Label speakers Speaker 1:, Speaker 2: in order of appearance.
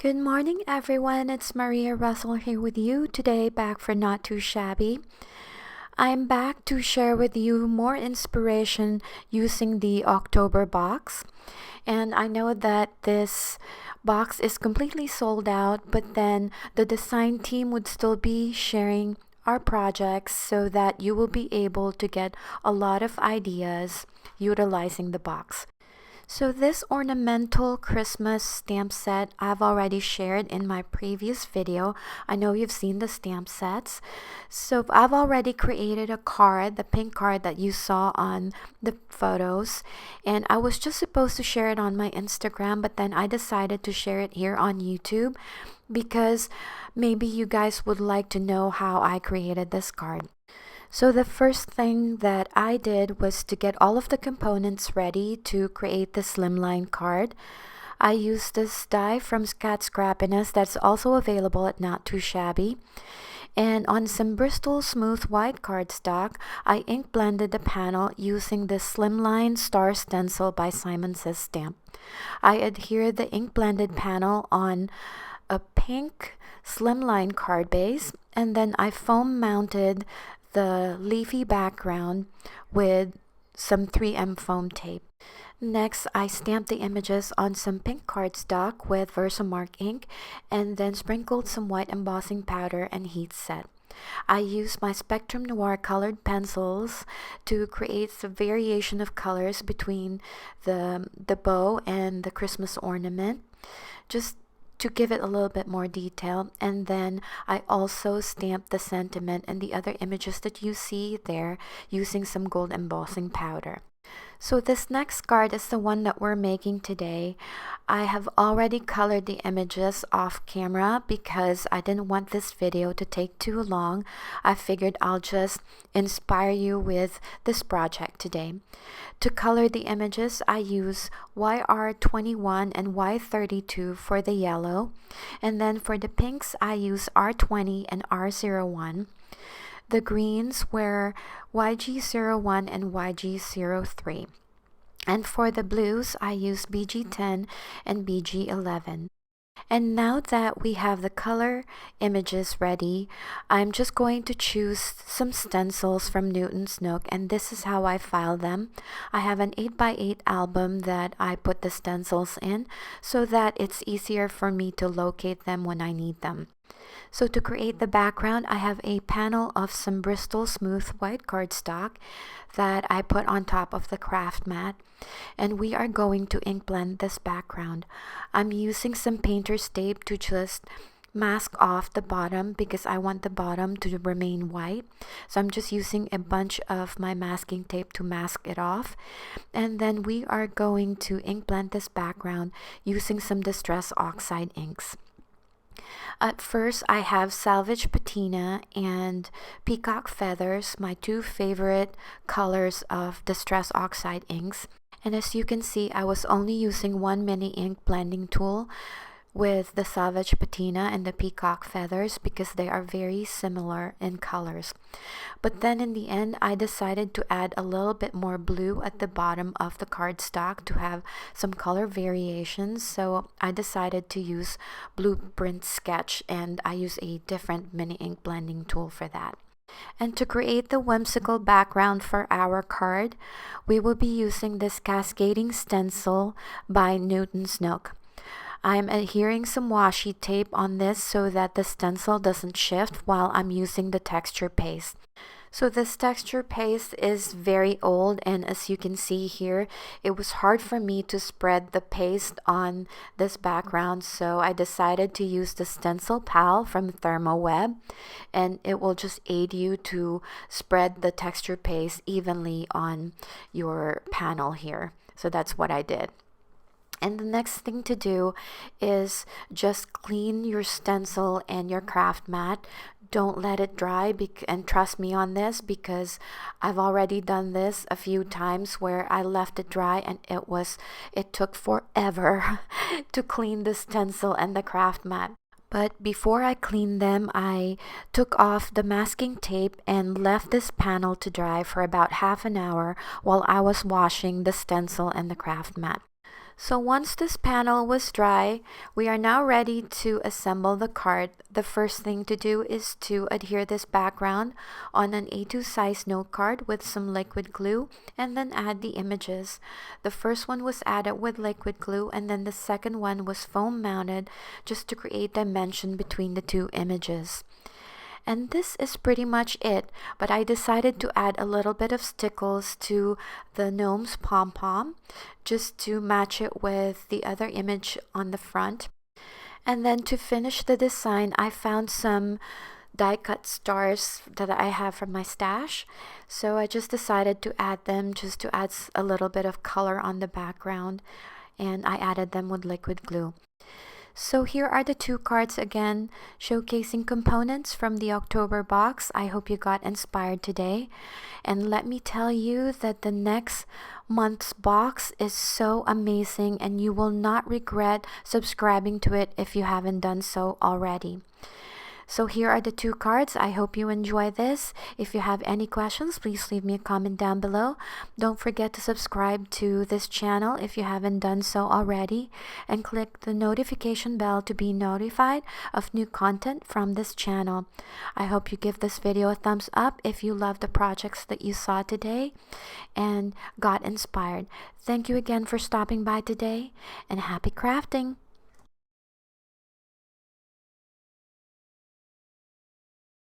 Speaker 1: Good morning, everyone. It's Maria Russell here with you today, back for Not Too Shabby. I'm back to share with you more inspiration using the October box. And I know that this box is completely sold out, but then the design team would still be sharing our projects so that you will be able to get a lot of ideas utilizing the box. So this ornamental Christmas stamp set I've already shared in my previous video. I know you've seen the stamp sets. So I've already created a card, the pink card that you saw on the photos. And I was just supposed to share it on my Instagram, but then I decided to share it here on YouTube because maybe you guys would like to know how I created this card. So the first thing that I did was to get all of the components ready to create the slimline card. I used this die from Cat Scrappiness that's also available at Not2Shabby. And on some Bristol Smooth White cardstock, I ink blended the panel using the Slimline Star Stencil by Simon Says Stamp. I adhered the ink blended panel on a pink slimline card base, and then I foam mounted the leafy background with some 3M foam tape. Next, I stamped the images on some pink cardstock with Versamark ink and then sprinkled some white embossing powder and heat set. I used my Spectrum Noir colored pencils to create the variation of colors between the bow and the Christmas ornament, just to give it a little bit more detail. And then I also stamped the sentiment and the other images that you see there using some gold embossing powder. So this next card is the one that we're making today. I have already colored the images off camera because I didn't want this video to take too long. I figured I'll just inspire you with this project today. To color the images, I use YR21 and Y32 for the yellow. And then for the pinks, I use R20 and R01. The greens were YG01 and YG03. And for the blues, I used BG10 and BG11. And now that we have the color images ready, I'm just going to choose some stencils from Newton's Nook, and this is how I file them. I have an 8x8 album that I put the stencils in so that it's easier for me to locate them when I need them. So to create the background, I have a panel of some Bristol Smooth White cardstock that I put on top of the craft mat, and we are going to ink blend this background. I'm using some painter's tape to just mask off the bottom because I want the bottom to remain white. So I'm just using a bunch of my masking tape to mask it off. And then we are going to ink blend this background using some Distress Oxide inks. At first, I have Salvage Patina and Peacock Feathers, my two favorite colors of Distress Oxide inks. And as you can see, I was only using one mini ink blending tool with the Salvage Patina and the Peacock Feathers because they are very similar in colors. But then in the end, I decided to add a little bit more blue at the bottom of the cardstock to have some color variations. So I decided to use Blueprint Sketch, and I use a different mini ink blending tool for that. And to create the whimsical background for our card, we will be using this cascading stencil by Newton's Nook. I'm adhering some washi tape on this so that the stencil doesn't shift while I'm using the texture paste. So this texture paste is very old, and as you can see here, it was hard for me to spread the paste on this background, so I decided to use the Stencil Pal from ThermoWeb, and it will just aid you to spread the texture paste evenly on your panel here. So that's what I did. And the next thing to do is just clean your stencil and your craft mat. Don't let it dry, and trust me on this because I've already done this a few times where I left it dry and it took forever to clean the stencil and the craft mat. But before I cleaned them, I took off the masking tape and left this panel to dry for about half an hour while I was washing the stencil and the craft mat. So once this panel was dry, we are now ready to assemble the card. The first thing to do is to adhere this background on an A2 size note card with some liquid glue and then add the images. The first one was added with liquid glue and then the second one was foam mounted just to create dimension between the two images. And this is pretty much it, but I decided to add a little bit of stickles to the gnome's pom-pom just to match it with the other image on the front. And then to finish the design, I found some die cut stars that I have from my stash, so I just decided to add them just to add a little bit of color on the background, and I added them with liquid glue. So here are the two cards again, showcasing components from the October box. I hope you got inspired today. And let me tell you that the next month's box is so amazing and you will not regret subscribing to it if you haven't done so already. So here are the two cards. I hope you enjoy this. If you have any questions, please leave me a comment down below. Don't forget to subscribe to this channel if you haven't done so already, and click the notification bell to be notified of new content from this channel. I hope you give this video a thumbs up if you love the projects that you saw today and got inspired. Thank you again for stopping by today, and happy crafting!